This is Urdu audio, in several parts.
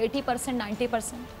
80% 90%।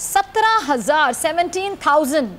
17,000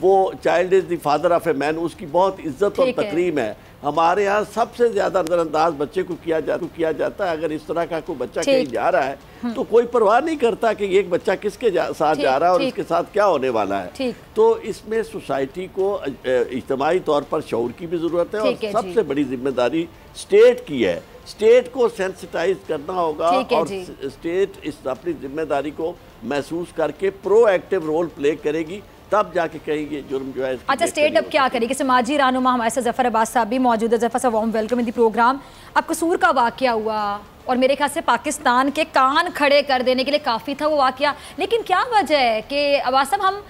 وہ child is the father of a man, اس کی بہت عزت اور تکریم ہے. ہمارے ہاں سب سے زیادہ نظر انداز بچے کو کیا جاتا ہے. اگر اس طرح کا کوئی بچہ کہیں جا رہا ہے تو کوئی پرواہ نہیں کرتا کہ ایک بچہ کس کے ساتھ جا رہا ہے اور اس کے ساتھ کیا ہونے والا ہے. تو اس میں سوسائٹی کو اجتماعی طور پر شعور کی بھی ضرورت ہے، اور سب سے بڑی ذمہ داری اسٹیٹ کی ہے. اسٹیٹ کو سینسٹائز کرنا ہوگا اور اسٹیٹ اپنی ذمہ داری کو محسوس کر کے پرو ایکٹیو رول پلے کرے گی، تب جا کے کہیں گے جرم جو ہے. اچھا اسٹیٹ اب کیا کرے گی؟ سماجی رہنما ہمارے ساتھ ظفر عباس صاحب بھی موجود ہے. Zafar sahab warm welcome in the program. اب قصور کا واقعہ ہوا اور میرے خیال سے پاکستان کے کان کھڑے کر دینے کے لیے کافی تھا وہ واقعہ، لیکن کیا وجہ ہے کہ عباس صاحب ہم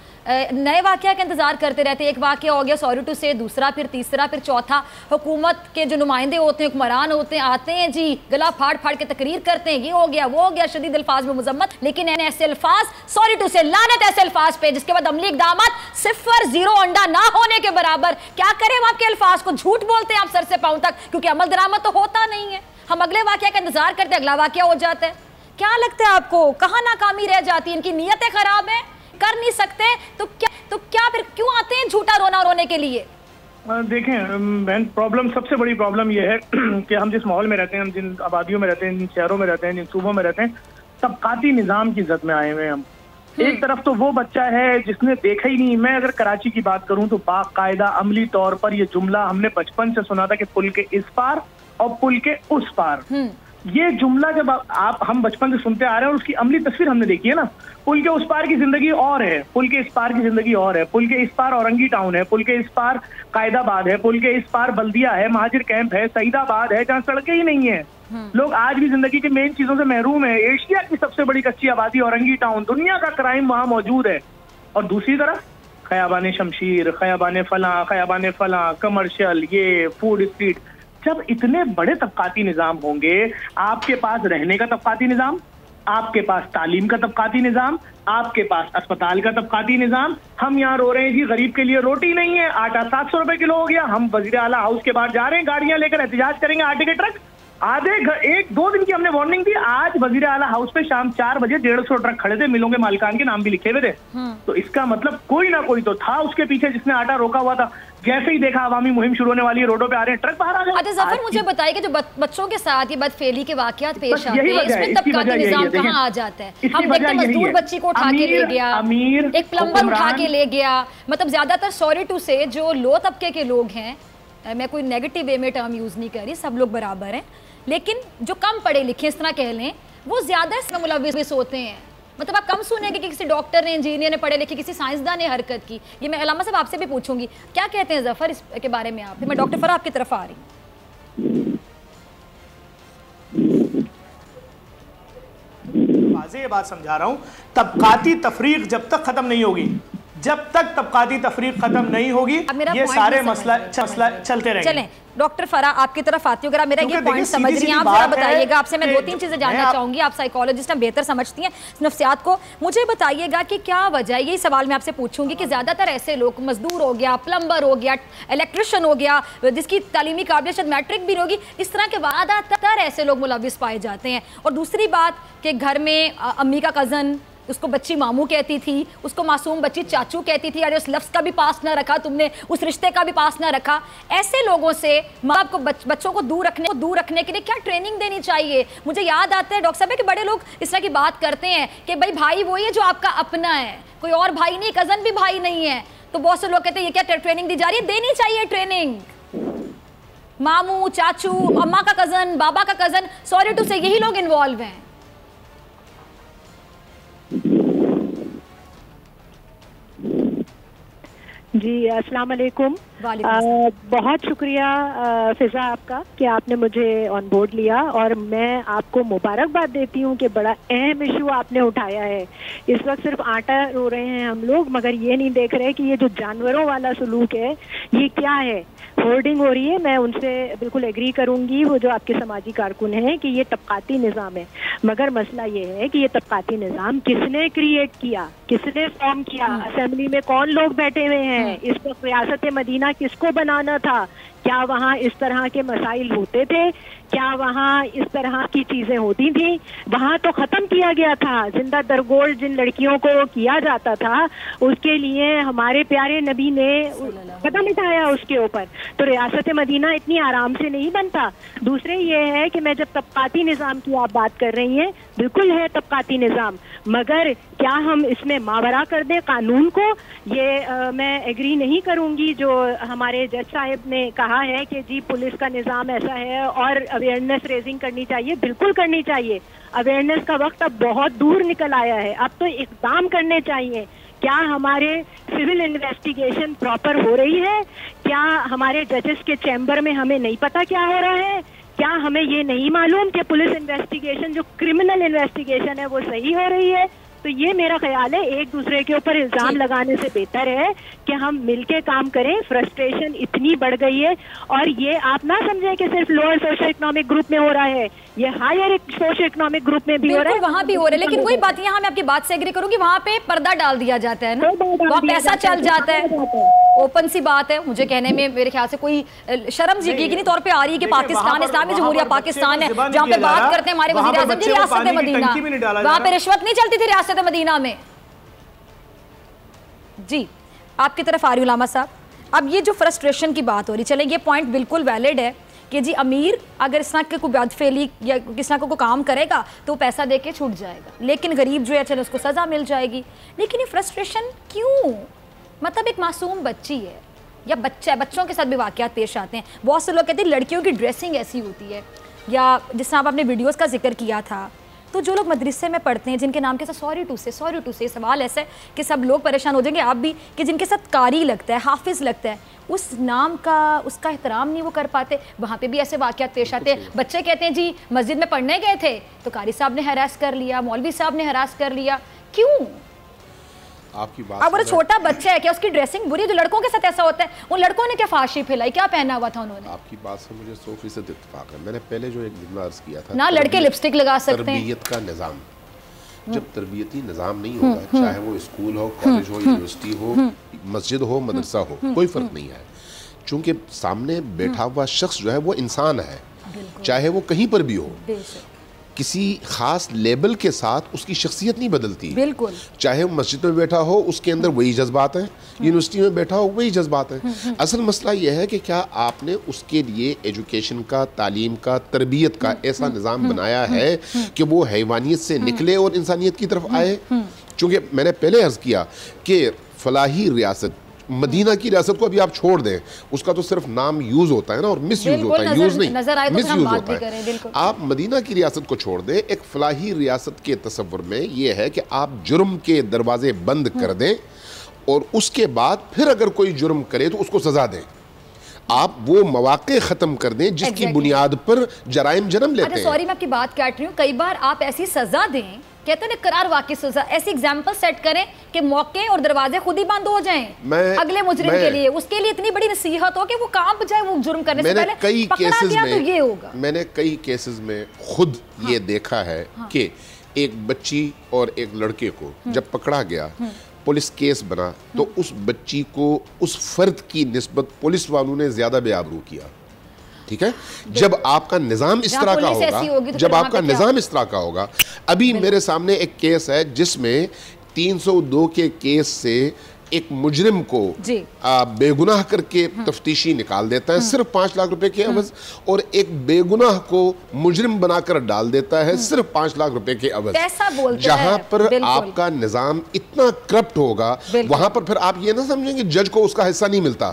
نئے واقعہ کا انتظار کرتے رہتے ہیں؟ ایک واقعہ ہو گیا سوری ٹو سے، دوسرا پھر تیسرا پھر چوتھا. حکومت کے جو نمائندے ہوتے ہیں، حکمران ہوتے ہیں، آتے ہیں جی گلا پھاڑ پھاڑ کے تقریر کرتے ہیں، یہ ہو گیا وہ ہو گیا، شدید الفاظ میں مذمت، لیکن ایسے الفاظ سوری ٹو سے لعنت ایسے الفاظ پہ جس کے بعد عملی اقدامات 0 0 انڈا نہ ہونے کے برابر. کیا کریں ہم آپ کے الفاظ کو؟ جھوٹ بولتے ہیں آپ سر سے پاؤں تک، کیونکہ عمل درآمد تو ہوتا نہیں ہے. ہم اگلے واقعہ کا انتظار کرتے ہیں، اگلا واقعہ ہو جاتا ہے. کیا لگتا ہے آپ کو کہاں ناکامی رہ جاتی ہے؟ ان کی نیتیں خراب ہیں، کر نہیں سکتے تو کیا پھر کیوں آتے ہیں جھوٹا رونا رونے کے لیے؟ دیکھیں بہن، پرابلم سب سے بڑی پرابلم یہ ہے کہ ہم جس ماحول میں رہتے ہیں، ہم جن آبادیوں میں رہتے ہیں، جن شہروں میں رہتے ہیں، جن صوبوں میں رہتے ہیں، طبقاتی نظام کی زد میں آئے ہوئے ہیں ہم. ایک طرف تو وہ بچہ ہے جس نے دیکھا ہی نہیں. میں اگر کراچی کی بات کروں تو باقاعدہ عملی طور پر یہ جملہ ہم نے بچپن سے سنا تھا کہ پل کے اس پار اور پل کے اس پار. یہ جملہ جب ہم بچپن سے سنتے آ رہے ہیں اور اس کی عملی تصویر ہم نے دیکھی ہے نا. پل کے اس پار کی زندگی اور ہے، پل کے اس پار کی زندگی اور ہے. پل کے اس پار اورنگی ٹاؤن ہے، پل کے اس پار قائد آباد ہے، پل کے اس پار بلدیہ ہے، مہاجر کیمپ ہے، سعید آباد ہے، جہاں سڑکیں ہی نہیں ہیں. لوگ آج بھی زندگی کے مین چیزوں سے محروم ہیں. ایشیا کی سب سے بڑی کچی آبادی اورنگی ٹاؤن، دنیا کا کرائم وہاں موجود ہے. اور دوسری طرف خیابان شمشیر، خیابان فلاں، کمرشل، یہ فوڈ اسٹریٹ. جب اتنے بڑے طبقاتی نظام ہوں گے، آپ کے پاس رہنے کا طبقاتی نظام، آپ کے پاس تعلیم کا طبقاتی نظام، آپ کے پاس اسپتال کا طبقاتی نظام. ہم یہاں رو رہے ہیں جی غریب کے لیے روٹی نہیں ہے، آٹا 700 روپے کلو ہو گیا. ہم وزیر اعلیٰ ہاؤس کے باہر جا رہے ہیں گاڑیاں لے کر، احتجاج کریں گے آٹے کے ٹرک. ایک دو دن کی ہم نے وارننگ دی. آج وزیر اعلیٰ ہاؤس پہ شام 4 بجے 150 ٹرک کھڑے تھے، ملوں کے مالکان کے نام بھی لکھے ہوئے تھے. تو اس کا مطلب کوئی نہ کوئی تو تھا اس کے پیچھے جس نے آٹا روکا ہوا تھا. جیسے ہی دیکھا عوامی مہم شروع ہونے والی ہے، روڈوں پہ آ رہے ہیں ٹرک باہر آ گئے. اچھا ظفر مجھے بتائیے کہ جو بچوں کے ساتھ یہ بدفعلی کے واقعات پیش آتے ہیں، اس میں طبقاتی نظام کہاں آ جاتا ہے؟ ہم دیکھتے ہیں مزدور بچی کو اٹھا کے لے گیا، ایک پلمبر اٹھا کے لے گیا. مطلب زیادہ تر سوری ٹو سے جو لو طبقے کے لوگ ہیں، میں کوئی نیگیٹو وے میں ٹرم یوز نہیں کر رہی، سب لوگ برابر ہیں، لیکن جو کم پڑھے لکھے اس طرح کہہ لیں وہ زیادہ اس میں ملوث ہوتے ہیں. مطلب آپ کم سنیں گے کہ کسی ڈاکٹر نے، انجینئر نے، پڑھے لکھے کسی سائنسدان نے حرکت کی. یہ میں علامہ صاحب آپ سے بھی پوچھوں گی، کیا کہتے ہیں ظفر اس کے بارے میں آپ؟ پھر میں ڈاکٹر فرح آپ کی طرف آ رہی ہوں. واضح یہ بات سمجھا رہا ہوں، طبقاتی تفریق جب تک ختم نہیں ہوگی، جب تک طبقاتی تفریق ختم نہیں ہوگی، یہ سارے مسئلہ چلتے رہیں گے. چلیں ڈاکٹر فرح آپ کی طرف آتی ہوں. اگر آپ میرا یہ پوائنٹ سمجھ رہی ہیں، آپ ذرا بتائیے گا. آپ سے میں 2-3 چیزیں جاننا چاہوں گی. آپ سائیکالوجسٹ ہیں، بہتر سمجھتی ہیں نفسیات کو. مجھے بتائیے گا کہ کیا وجہ ہے، یہی سوال میں آپ سے پوچھوں گی، کہ زیادہ تر ایسے لوگ، مزدور ہو گیا، پلمبر ہو گیا، الیکٹریشین ہو گیا، جس کی تعلیمی قابلیت شاید میٹرک بھی ہوگی، اس طرح کے زیادہ تر ایسے لوگ ملوث پائے جاتے ہیں. اور دوسری بات کہ گھر میں امی کا کزن، اس کو بچی ماموں کہتی تھی، اس کو معصوم بچی چاچو کہتی تھی. ارے اس لفظ کا بھی پاس نہ رکھا تم نے، اس رشتے کا بھی پاس نہ رکھا. ایسے لوگوں سے ماں باپ کو بچوں کو دور رکھنے کے لیے کیا ٹریننگ دینی چاہیے؟ مجھے یاد آتا ہے ڈاکٹر صاحب کہ بڑے لوگ اس طرح کی بات کرتے ہیں کہ بھائی وہی ہے جو آپ کا اپنا ہے، کوئی اور بھائی نہیں، کزن بھی بھائی نہیں ہے. تو بہت سے لوگ کہتے ہیں یہ کیا ٹریننگ دی جا رہی ہے؟ دینی چاہیے ٹریننگ. ماموں، چاچو، اماں کا کزن، بابا کا کزن، سوری ٹو سے یہی لوگ انوالو ہیں. جی السلام علیکم. بہت شکریہ فضا آپ کا کہ آپ نے مجھے آن بورڈ لیا، اور میں آپ کو مبارکباد دیتی ہوں کہ بڑا اہم ایشو آپ نے اٹھایا ہے. اس وقت صرف آٹا رو رہے ہیں ہم لوگ، مگر یہ نہیں دیکھ رہے کہ یہ جو جانوروں والا سلوک ہے یہ کیا ہے. ہورڈنگ ہو رہی ہے، میں ان سے بالکل ایگری کروں گی، وہ جو آپ کے سماجی کارکن ہیں، کہ یہ طبقاتی نظام ہے. مگر مسئلہ یہ ہے کہ یہ طبقاتی نظام کس نے کریٹ کیا، کس نے فارم کیا؟ اسمبلی میں کون لوگ بیٹھے ہوئے ہیں؟ اس وقت ریاست مدینہ کس کو بنانا تھا؟ کیا وہاں اس طرح کے مسائل ہوتے تھے کیا وہاں اس طرح کی چیزیں ہوتی تھیں؟ وہاں تو ختم کیا گیا تھا، زندہ درگور جن لڑکیوں کو کیا جاتا تھا اس کے لیے ہمارے پیارے نبی نے قدم اٹھایا اس کے اوپر. تو ریاست مدینہ اتنی آرام سے نہیں بنتا. دوسرے یہ ہے کہ میں جب طبقاتی نظام کی آپ بات کر رہی ہیں، بالکل ہے طبقاتی نظام، مگر کیا ہم اس میں ماورا کر دیں قانون کو؟ یہ میں ایگری نہیں کروں گی جو ہمارے جج صاحب نے کہا ہے کہ جی پولیس کا نظام ایسا ہے اور اویئرنیس ریزنگ کرنی چاہیے. بالکل کرنی چاہیے. اویئرنیس کا وقت اب بہت دور نکل آیا ہے. اب تو اقدام کرنے چاہیے. کیا ہمارے سول انویسٹیگیشن پراپر ہو رہی ہے؟ کیا ہمارے ججز کے چیمبر میں ہمیں نہیں پتا کیا ہو رہا ہے؟ کیا ہمیں یہ نہیں معلوم کہ پولیس انویسٹیگیشن جو کرمنل انویسٹیگیشن ہے وہ صحیح ہو رہی ہے؟ تو یہ میرا خیال ہے ایک دوسرے کے اوپر الزام لگانے سے بہتر ہے کہ ہم مل کے کام کریں. فرسٹریشن اتنی بڑھ گئی ہے اور یہ آپ نہ سمجھیں کہ صرف لوور سوشل اکنامک گروپ میں ہو رہا ہے، یہ ہائر سوشل اکنامک گروپ میں بھی ہو رہا ہے. وہاں بھی ہو رہا ہے، لیکن وہی بات یہاں میں آپ کی بات سے ایگری کروں گی، وہاں پہ پردہ ڈال دیا جاتا ہے نا، وہاں پیسہ چل جاتا ہے. اوپن سی بات ہے، مجھے کہنے میں میرے خیال سے کوئی شرم یقینی طور پہ آ رہی ہے کہ پاکستان اسلامی جمہوریہ پاکستان ہے جہاں پہ بات کرتے ہیں ہمارے وزیر اعظم جی ریاست مدینہ، وہاں پہ رشوت نہیں چلتی تھی ریاست مدینہ میں. جی آپ کی طرف آ رہی علامہ صاحب. اب یہ جو فرسٹریشن کی بات ہو رہی، چلیں یہ پوائنٹ بالکل ویلڈ ہے کہ جی امیر اگر اس طرح کے کوئی بد فعلی یا کس طرح کا کوئی کام کرے گا تو پیسہ دے کے چھوٹ جائے گا، لیکن غریب جو ہے چلے اس کو سزا مل جائے گی. لیکن یہ فرسٹریشن کیوں؟ مطلب ایک معصوم بچی ہے یا بچہ ہے، بچوں کے ساتھ بھی واقعات پیش آتے ہیں. بہت سے لوگ کہتے ہیں لڑکیوں کی ڈریسنگ ایسی ہوتی ہے، یا جس طرح آپ نے ویڈیوز کا ذکر کیا تھا، تو جو لوگ مدرسے میں پڑھتے ہیں جن کے نام کے ساتھ سوری ٹو سے سوال ایسا ہے کہ سب لوگ پریشان ہو جائیں گے، آپ بھی، کہ جن کے ساتھ قاری لگتا ہے، حافظ لگتا ہے، اس نام کا اس کا احترام نہیں وہ کر پاتے. وہاں پہ بھی ایسے واقعات پیش آتے ہیں. بچے کہتے ہیں جی مسجد میں پڑھنے گئے تھے تو قاری صاحب نے ہراس کر لیا، مولوی صاحب نے ہراس کر لیا. کیوں؟ آپ کی بات اب وہ چھوٹا بچہ ہے، کیا اس کی ڈریسنگ بری ہے؟ جو لڑکوں کے ساتھ ایسا ہوتا ہے، ان لڑکوں نے کیا فحاشی پھیلائی، کیا پہنا ہوا تھا انہوں نے؟ آپ کی بات سے مجھے 100% اتفاق ہے. میں نے پہلے جو ایک جملہ عرض کیا تھا، نہ لڑکے لپسٹک لگا سکتے ہیں. تربیت کا نظام، جب تربیتی نظام نہیں ہوگا، چاہے وہ اسکول ہو، کالج ہو، یونیورسٹی ہو، مسجد ہو، مدرسہ ہو، کوئی فرق نہیں ہے. چونکہ سامنے بیٹھا ہوا شخص جو ہے وہ انسان ہے، چاہے وہ کہیں پر بھی ہو، کسی خاص لیبل کے ساتھ اس کی شخصیت نہیں بدلتی. بالکل. چاہے وہ مسجد میں بیٹھا ہو اس کے اندر وہی جذبات ہیں، یونیورسٹی میں بیٹھا ہو وہی جذبات ہیں. اصل مسئلہ یہ ہے کہ کیا آپ نے اس کے لیے ایجوکیشن کا، تعلیم کا، تربیت کا ایسا نظام بنایا ہے کہ وہ حیوانیت سے نکلے اور انسانیت کی طرف آئے. چونکہ میں نے پہلے عرض کیا کہ فلاحی ریاست، مدینہ کی ریاست کو ابھی آپ چھوڑ دیں، اس کا تو صرف نام یوز ہوتا ہے نا، اور مس یوز ہوتا ہے، یوز نہیں، مس یوز ہوتا ہے. آپ مدینہ کی ریاست کو چھوڑ دیں، ایک فلاحی ریاست کے تصور میں یہ ہے کہ آپ جرم کے دروازے بند کر دیں اور اس کے بعد پھر اگر کوئی جرم کرے تو اس کو سزا دیں. آپ وہ مواقع ختم کر دیں جس کی بنیاد پر جرائم جنم لیتے ہیں. سوری میں آپ کی بات کاٹ رہی ہوں. کئی بار آپ ایسی سزا دیں، کہتے ہیں قرار واقعی سزا، ایسی ایگزامپل سیٹ کریں کہ موقع اور دروازے خود ہی بند ہو جائیں اگلے مجرم کے لیے. اس کے لیے اتنی بڑی نصیحت ہو کہ وہ کام بجائے وہ جرم کرنے سے پہلے پکڑا گیا تو یہ ہوگا. میں نے کئی کیسز میں خود یہ دیکھا ہے کہ ایک بچی اور ایک لڑکے کو جب پکڑا گیا، پولیس کیس بنا، تو اس بچی کو اس فرد کی نسبت پولیس والوں نے زیادہ بے آبرو کیا. ٹھیک ہے، جب آپ کا نظام اس طرح کا ہوگا، جب آپ کا نظام اس طرح کا ہوگا. ابھی میرے سامنے ایک کیس ہے جس میں 302 کے کیس سے ایک مجرم کو بے گناہ کر کے تفتیشی نکال دیتا ہے صرف 5 لاکھ روپے کے عوض، اور ایک بے گناہ کو مجرم بنا کر ڈال دیتا ہے صرف 5 لاکھ روپے کے عوض. جہاں پر آپ کا نظام اتنا کرپٹ ہوگا، وہاں پر پھر آپ یہ نہ سمجھیں کہ جج کو اس کا حصہ نہیں ملتا،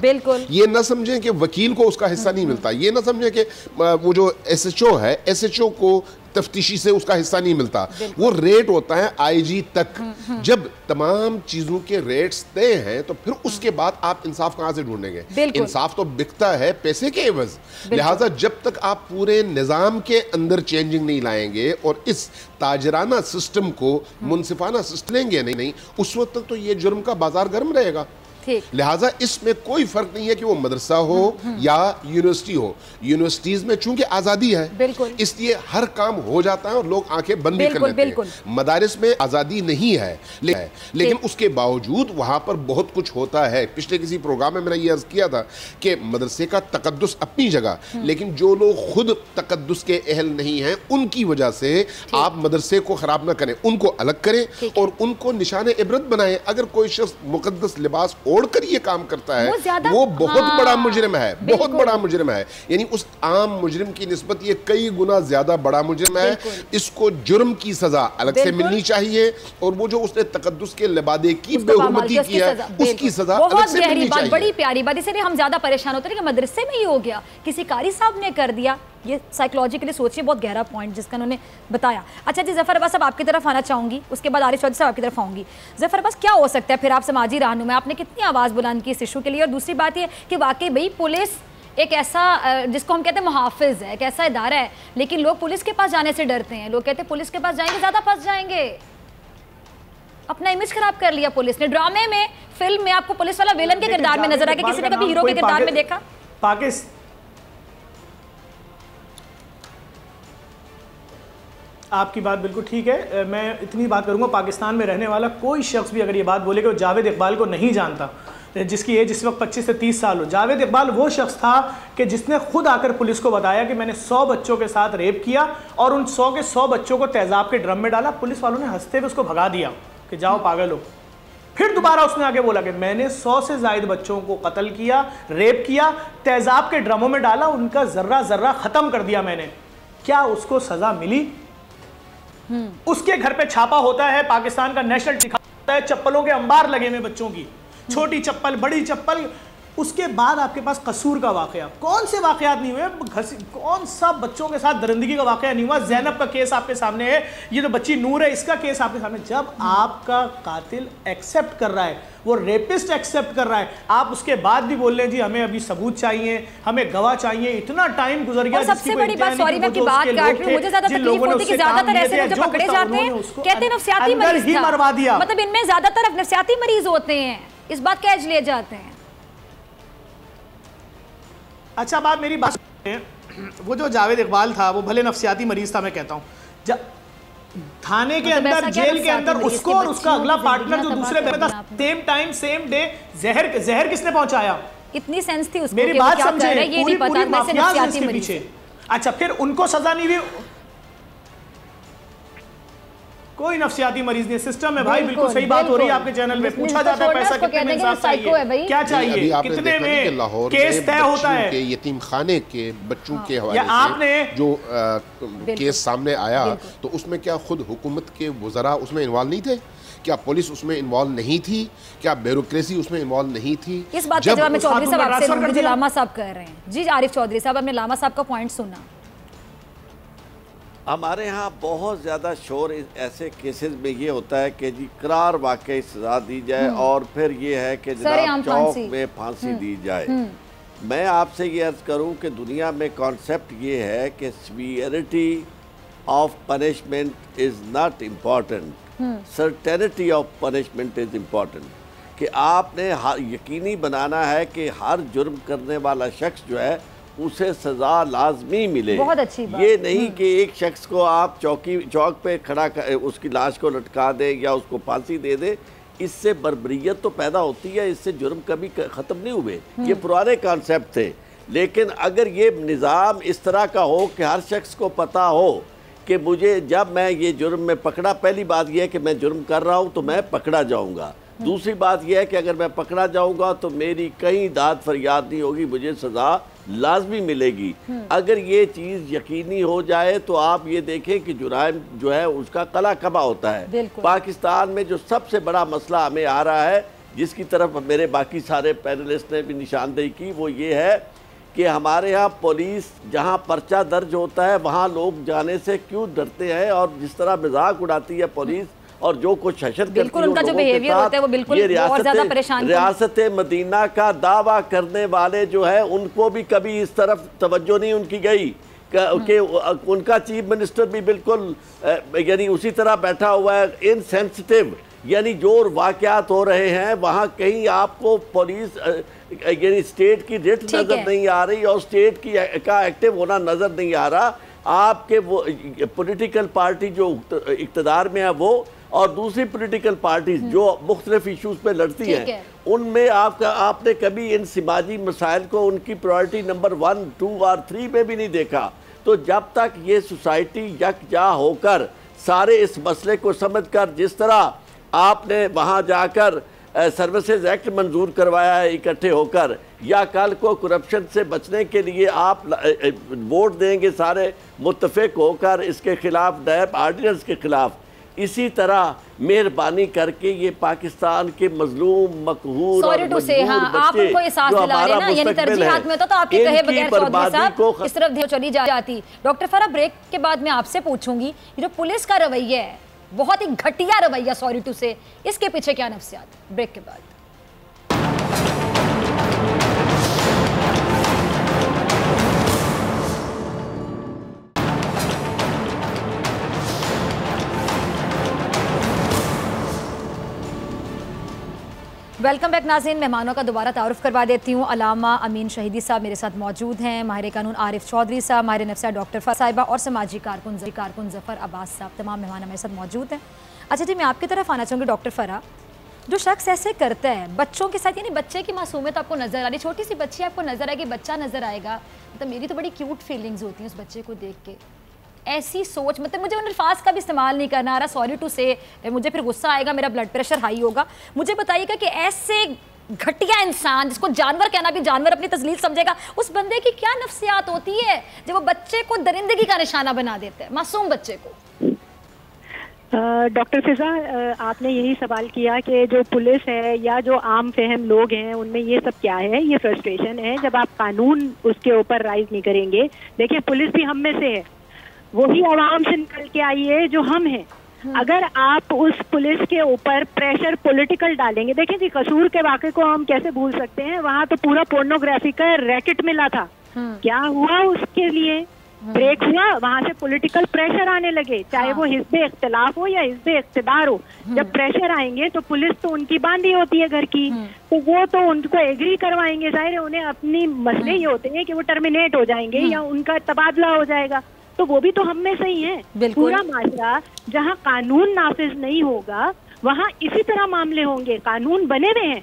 یہ نہ سمجھیں کہ وکیل کو اس کا حصہ نہیں ملتا، یہ نہ سمجھیں کہ وہ جو ایس ایچ او ہے، ایس ایچ او کو تفتیشی سے اس کا حصہ نہیں ملتا. وہ ریٹ ہوتا ہے آئی جی تک. جب تمام چیزوں کے ریٹس طے ہیں تو پھر اس کے بعد آپ انصاف کہاں سے ڈھونڈیں گے؟ انصاف تو بکتا ہے پیسے کے عوض. لہٰذا جب تک آپ پورے نظام کے اندر چینجنگ نہیں لائیں گے اور اس تاجرانہ سسٹم کو منصفانہ سسٹم لیں گے نہیں، اس وقت تک تو یہ جرم کا بازار گرم رہے گا. لہٰذا اس میں کوئی فرق نہیں ہے کہ وہ مدرسہ ہو یا یونیورسٹی ہو. یونیورسٹیز میں چونکہ آزادی ہے اس لیے ہر کام ہو جاتا ہے اور لوگ آنکھیں بند بھی کر لیتے ہیں. مدارس میں آزادی نہیں ہے لیکن اس کے باوجود وہاں پر بہت کچھ ہوتا ہے. پچھلے کسی پروگرام میں میں نے یہ عرض کیا تھا کہ مدرسے کا تقدس اپنی جگہ، لیکن جو لوگ خود تقدس کے اہل نہیں ہیں ان کی وجہ سے آپ مدرسے کو خراب نہ کریں، ان کو الگ کریں اور ان کو نشان عبرت بنائیں. اگر کوئی شخص مقدس لباس اوڑھ کر یہ کام کرتا ہے وہ بہت بڑا مجرم ہے، بہت بڑا مجرم ہے. یعنی اس عام مجرم کی نسبت یہ کئی گنا زیادہ بڑا مجرم ہے. اس کو جرم کی سزا الگ سے ملنی چاہیے اور وہ جو اس نے تقدس کے لبادے کی بے حرمتی کی ہے اس کی سزا الگ سے ملنی چاہیے. بڑی پیاری بات، اس لیے ہم زیادہ پریشان ہوتے ہیں کہ مدرسے میں ہی ہو گیا، کسی قاری صاحب نے کر دیا. یہ سائیکلوجیکلی سوچیے، بہت گہرا پوائنٹ جس کا انہوں نے بتایا. اچھا جی ظفر عباس صاحب آپ کی طرف آنا چاہوں گی، اس کے بعد عارف چودھری صاحب آپ کی طرف آؤں گی. ظفر عباس کیا ہو سکتا ہے پھر آپ سماجی رہنما، آپ نے کتنی آواز بلند کی اس ایشو کے لیے؟ اور دوسری بات یہ کہ واقعی بھئی پولیس ایک ایسا جس کو ہم کہتے ہیں محافظ ہے، ایک ایسا ادارہ ہے، لیکن لوگ پولیس کے پاس جانے سے ڈرتے ہیں. لوگ کہتے ہیں پولیس کے پاس جائیں گے زیادہ پھنس جائیں گے. اپنا امیج خراب کر لیا پولیس نے. ڈرامے میں، فلم میں آپ کو پولیس والا ویلن کے کردار میں نظر آئے کہ کسی نے کبھی ہیرو کے کردار میں دیکھا؟ آپ کی بات بالکل ٹھیک ہے. میں اتنی بات کروں گا، پاکستان میں رہنے والا کوئی شخص بھی اگر یہ بات بولے کہ وہ جاوید اقبال کو نہیں جانتا، جس کی ایج اس وقت 25 سے 30 سال ہو. جاوید اقبال وہ شخص تھا کہ جس نے خود آ کر پولیس کو بتایا کہ میں نے 100 بچوں کے ساتھ ریپ کیا اور ان 100 کے 100 بچوں کو تیزاب کے ڈرم میں ڈالا. پولیس والوں نے ہنستے ہوئے اس کو بھگا دیا کہ جاؤ پاگل ہو. پھر دوبارہ اس نے آگے بولا کہ میں نے 100 سے زائد بچوں کو قتل کیا، ریپ کیا، تیزاب کے ڈرموں میں ڈالا، ان کا ذرہ ذرہ ختم کر دیا میں نے. کیا اس کو سزا ملی؟ اس کے گھر پہ چھاپا ہوتا ہے، پاکستان کا نیشنل دکھاتا ہے، چپلوں کے انبار لگے ہوئے بچوں کی، چھوٹی چپل بڑی چپل. اس کے بعد آپ کے پاس قصور کا واقعہ، کون سے واقعات نہیں ہوئے؟ کون سا بچوں کے ساتھ درندگی کا واقعہ نہیں ہوا؟ زینب کا کیس آپ کے سامنے ہے، یہ جو بچی نور ہے اس کا کیس آپ کے سامنے. جب آپ کا قاتل ایکسیپٹ کر رہا ہے، وہ ریپسٹ ایکسیپٹ کر رہا ہے، آپ اس کے بعد بھی بول رہے ہیں جی ہمیں ابھی ثبوت چاہیے، ہمیں گواہ چاہیے. اتنا ٹائم گزر گیا. سب سے بڑی بات، سوری میں کی بات کاٹ رہی ہوں، مجھے زیادہ تکلیف ہوتی ہے کہ زیادہ تر ایسے لوگ جو پکڑے جاتے ہیں کہتے ہیں نفسیاتی مریض تھا، مطلب ان میں زیادہ تر نفسیاتی مریض ہوتے ہیں، اس بات کا ایج لے جاتے ہیں. اچھا بات میری بات سنیں، وہ جو جاوید اقبال تھا وہ بھلے نفسیاتی مریض تھا، میں کہتا ہوں تھانے کے اندر، جیل کے اندر اس کو اور اس کا اگلا پارٹنر جو دوسرے پہ تھا، سیم ٹائم سیم ڈے زہر کس نے پہنچایا؟ اتنی سینس تھی اس کو، میری بات سمجھے، پوری مافیاز اس کے پیچھے. اچھا پھر ان کو سزا نہیں ہوئی؟ کوئی نفسیاتی مریض نہیں، سسٹم ہے بھائی. بالکل صحیح بات ہو رہی ہے آپ کے چینل میں. پوچھا جاتا ہے پیسہ کتنے میں انصاف چاہیے، کیا چاہیے، کتنے میں کیس طے ہوتا ہے. یتیم خانے کے بچوں کے حوالے سے جو کیس سامنے آیا تو اس میں کیا خود حکومت کے وزراء اس میں انوالو نہیں تھے؟ کیا پولیس اس میں انوالو نہیں تھی؟ کیا بیوروکریسی اس میں انوالو نہیں تھی؟ اس بات کا جواب میں چودھری صاحب آپ سے جو لاما صاحب کہہ رہے ہیں. جی عارف چودھری صاحب، آپ نے لاما صاحب کا پوائنٹ سنا. ہمارے ہاں بہت زیادہ شور ایسے کیسز میں یہ ہوتا ہے کہ جی قرار واقعی سزا دی جائے اور پھر یہ ہے کہ جناب چوک میں پھانسی دی جائے. میں آپ سے یہ عرض کروں کہ دنیا میں کانسیپٹ یہ ہے کہ severity of punishment is not important, certainty of punishment is important. کہ آپ نے یقینی بنانا ہے کہ ہر جرم کرنے والا شخص جو ہے اسے سزا لازمی ملے. بہت اچھی بات. یہ نہیں کہ ایک شخص کو آپ چوک پہ کھڑا اس کی لاش کو لٹکا دے یا اس کو پھانسی دے دے. اس سے بربریت تو پیدا ہوتی ہے، اس سے جرم کبھی ختم نہیں ہوئے. یہ پرانے کانسیپٹ تھے. لیکن اگر یہ نظام اس طرح کا ہو کہ ہر شخص کو پتہ ہو کہ مجھے جب میں یہ جرم میں پکڑا، پہلی بات یہ ہے کہ میں جرم کر رہا ہوں تو میں پکڑا جاؤں گا. دوسری بات یہ ہے کہ اگر میں پکڑا جاؤں گا تو میری کہیں داد فریاد نہیں ہوگی، مجھے سزا لازمی ملے گی. اگر یہ چیز یقینی ہو جائے تو آپ یہ دیکھیں کہ جرائم جو ہے اس کا قلع کبا ہوتا ہے. پاکستان میں جو سب سے بڑا مسئلہ ہمیں آ رہا ہے، جس کی طرف میرے باقی سارے پینلسٹ نے بھی نشاندہی کی، وہ یہ ہے کہ ہمارے ہاں پولیس جہاں پرچہ درج ہوتا ہے وہاں لوگ جانے سے کیوں ڈرتے ہیں، اور جس طرح مذاق اڑاتی ہے پولیس اور جو کچھ حشر کرتی ہے ریاست مدینہ کا دعویٰ کرنے والے جو ہے ان کو بھی کبھی اس طرف توجہ نہیں ان کی گئی کہ ان کا چیف منسٹر بھی بالکل یعنی اسی طرح بیٹھا ہوا ہے انسینسٹیو یعنی جو واقعات ہو رہے ہیں وہاں کہیں آپ کو پولیس یعنی اسٹیٹ کی ریٹ نظر نہیں آ رہی اور اسٹیٹ کا ایکٹیو ہونا نظر نہیں آ رہا. آپ کے وہ پولیٹیکل پارٹی جو اقتدار میں ہے وہ اور دوسری پولیٹیکل پارٹیز جو مختلف ایشوز پہ لڑتی ہیں ان میں آپ نے کبھی ان سماجی مسائل کو ان کی پرائرٹی نمبر 1, 2 اور 3 میں بھی نہیں دیکھا. تو جب تک یہ سوسائٹی یکجا ہو کر سارے اس مسئلے کو سمجھ کر جس طرح آپ نے وہاں جا کر سروسز ایکٹ منظور کروایا ہے اکٹھے ہو کر, یا کل کو کرپشن سے بچنے کے لیے آپ ووٹ دیں گے سارے متفق ہو کر اس کے خلاف نیب آرڈیننس کے خلاف, اسی طرح مہربانی کر کے یہ پاکستان کے مظلوم مقہور اور مجبور بچے جو ہمارا مستقبل ہے ان کی بربادی کو اس طرف چلی جاتی. ڈاکٹر فرح, بریک کے بعد میں آپ سے پوچھوں گی یہ جو پولیس کا رویہ ہے بہت ہی گھٹیا رویہ, سوری ٹو سے, اس کے پیچھے کیا نفسیات؟ بریک کے بعد. ویلکم بیک ناظرین, مہمانوں کا دوبارہ تعارف کروا دیتی ہوں. علامہ امین شہیدی صاحب میرے ساتھ موجود ہیں, ماہر قانون عارف چودھری صاحب, ماہر نفسیات ڈاکٹر فرح صاحبہ اور سماجی کارکن ظفر عباس صاحب. تمام مہمان ہمارے ساتھ موجود ہیں. اچھا جی, میں آپ کی طرف آنا چاہوں گی ڈاکٹر فرح. جو شخص ایسے کرتا ہے بچوں کے ساتھ, یعنی بچے کی معصومیت آپ کو نظر آ رہی, چھوٹی سی بچی آپ کو نظر آئے گی, بچہ نظر آئے گا, مطلب میری تو بڑی کیوٹ فیلنگز ہوتی ہیں اس بچے کو دیکھ کے. ایسی سوچ, مطلب مجھے ان الفاظ کا بھی استعمال نہیں کرنا آ رہا, سوری ٹو سے, مجھے پھر غصہ آئے گا, میرا بلڈ پریشر ہائی ہوگا. مجھے بتائیے گا کہ ایسے گھٹیا انسان جس کو جانور کہنا بھی جانور اپنی تذلیل سمجھے گا, اس بندے کی کیا نفسیات ہوتی ہے جب وہ بچے کو درندگی کا نشانہ بنا دیتے ہیں, معصوم بچے کو؟ ڈاکٹر فضا, آپ نے یہی سوال کیا کہ جو پولیس ہے یا جو عام فہم لوگ ہیں ان میں یہ سب کیا ہے, یہ فرسٹریشن ہے جب آپ قانون اس کے اوپر رائز نہیں کریں گے. دیکھیں پولیس بھی ہم میں سے ہے, وہی عوام سے نکل کے آئی ہے جو ہم ہیں. اگر آپ اس پولیس کے اوپر پریشر پولیٹیکل ڈالیں گے, دیکھیں جی قصور کے واقعے کو ہم کیسے بھول سکتے ہیں, وہاں تو پورا پورنوگرافی کا ریکٹ ملا تھا. کیا ہوا اس کے لیے؟ بریک ہوا, وہاں سے پولیٹیکل پریشر آنے لگے, چاہے وہ حزب اختلاف ہو یا حزب اقتدار ہو. جب پریشر آئیں گے تو پولیس تو ان کی باندھی ہوتی ہے گھر کی, تو وہ تو ان کو ایگری کروائیں گے. ظاہر ہے انہیں اپنی مسئلے یہ ہوتے ہیں کہ وہ ٹرمینیٹ ہو جائیں گے یا ان کا تبادلہ ہو جائے گا, تو وہ بھی تو ہم میں سے ہی ہیں. پورا معاشرہ جہاں قانون نافذ نہیں ہوگا وہاں اسی طرح معاملے ہوں گے. قانون بنے ہوئے ہیں,